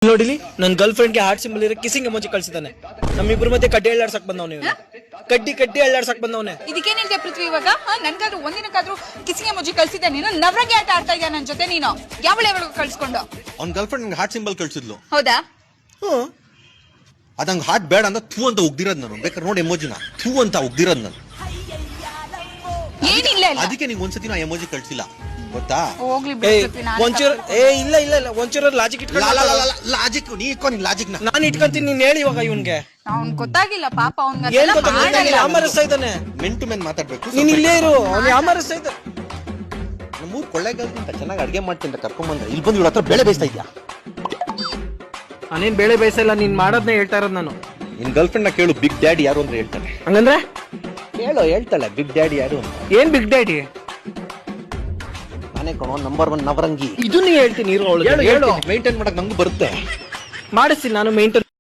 ನೋಡಿಲಿ ನನ್ನ girl ಫ್ರೆಂಡ್ಗೆ heart symbol ಇರೋ ಕಿಸಿಂಗ್ ಎಮೋಜಿ ಕಳ್ಸಿದ್ದಾನೆ. ನಮ್ಮಿಬ್ರು ಮಧ್ಯೆ ಕಡ್ಡಿ ಎಳ್ಳಾಡ್ಸಕ್ ಬಂದವನೇ ಕಡ್ಡಿ ಎಳ್ಳಾಡ್ಸಕ್ ಬಂದವನೇ. ಇದಕ್ಕೇನಿದೆ ಪೃಥ್ವಿ ಇವಾಗ? ನನ್ಗಾದ್ರೂ ಒಂದಿನಕ್ಕಾದ್ರೂ ಕಿಸಿಂಗ್ ಎಮೋಜಿ ಕಳ್ಸಿದ್ದೆ ನೀನು. ನವ್ರಗೆ ಆಟ ಆಡ್ತಾ ಇದ್ಯಾ ನನ್ ಜೊತೆ ನೀನು? ಯಾವಳು ಕಳ್ಸ್ಕೊಂಡು ಅವ್ನ ಗರ್ಲ್ ಫ್ರೆಂಡ್ ಹಾರ್ಟ್ ಸಿಂಬಲ್ ಕಳ್ಸಿದ್ಲು. ಹೌದಾ? ಅದಂಗ ಹಾರ್ಟ್ ಬೇಡ ಅಂತ ಥೂ ಅಂತ ಉಗ್ದಿರೋದ್ ನಾನು. ಬೇಕಾದ್ರೆ ನೋಡಿ ಎಮೋಜಿನ ಥೂ ಅಂತ ಉಗ್ದಿರೋದ್ ನಾನು. ಏನಿಲ್ಲ ಅದಕ್ಕೆ ನಿಂಗೆ ಒಂದ್ಸತಿ ನಾ ಎಮೋಜಿ ಕಳ್ಸಿಲ್ಲ ಗೊತ್ತಾ? ಹೋಗ್ಲಿ ಒಂಚೂರು ಇಲ್ಲ ಇಲ್ಲ ಇಲ್ಲ ಒಂಚೂರು ಲಾಜಿಕ್ ಲಾಜಿಕ್ ನೀ ಇಟ್ಕೊ. ನಿನ್ ಲಾಜಿಕ್ ನಾನು ಇಟ್ಕೊಂತೀನಿ. ನೀನ್ ಹೇಳಿ ಇವಾಗ ಇವನ್ಗೆ ಅವ್ನ್ ಗೊತ್ತಾಗಿಲ್ಲ ಪಾಪ. ಏನ್ ಯಾಮರಿಸ್ತಾ ಇದ್ದಾನೆ. ಮೆನ್ ಟು ಮೆನ್ ಮಾತಾಡ್ಬೇಕು. ನೀನ್ ಇಲ್ಲೇ ಇರು. ಅವ್ನು ಯಾಮರಿಸ್ತಾ ಇದ್ದ. ನಮ್ಮೂರ್ ಕೊಳ್ಳೇಗಾಲದಿಂದ ಚೆನ್ನಾಗಿ ಅಡ್ಗೆ ಮಾಡ್ತೀನಿ ಕರ್ಕೊಂಬಂದ್ರೆ ಇಲ್ಲಿ ಬಂದು ಇವ್ರ ಹತ್ರ ಬೇಳೆ ಬೇಯಿಸ್ತಾ ಇದ್ಯಾ? ನಾನೇನ್ ಬೇಳೆ ಬೇಯಿಸಲ್ಲ. ನೀನ್ ಮಾಡೋದ್ನೇ ಹೇಳ್ತಾ ಇರೋದ್ ನಾನು. ನಿನ್ ಗರ್ಲ್ ಫ್ರೆಂಡ್ ನ ಕೇಳು ಬಿಗ್ ಡ್ಯಾಡಿ ಯಾರು ಅಂತ ಹೇಳ್ತಾನೆ. ಹಂಗಂದ್ರೆ ಕೇಳು ಹೇಳ್ತಾಳೆ ಬಿಗ್ ಡ್ಯಾಡಿ ಯಾರು ಅಂತ. ಏನ್ ಬಿಗ್ ಡ್ಯಾಡಿ? ನಾನೇ ಕಣೋ ನಂಬರ್ 1 ನವರಂಗಿ. ಇದನ್ನ ಹೇಳ್ತೀನಿ. ಮೇಂಟೈನ್ ಮಾಡಕ್ ನಂಗೂ ಬರುತ್ತೆ. ಮಾಡಿಸ್ತೀನಿ ನಾನು ಮೇಂಟೈನ್.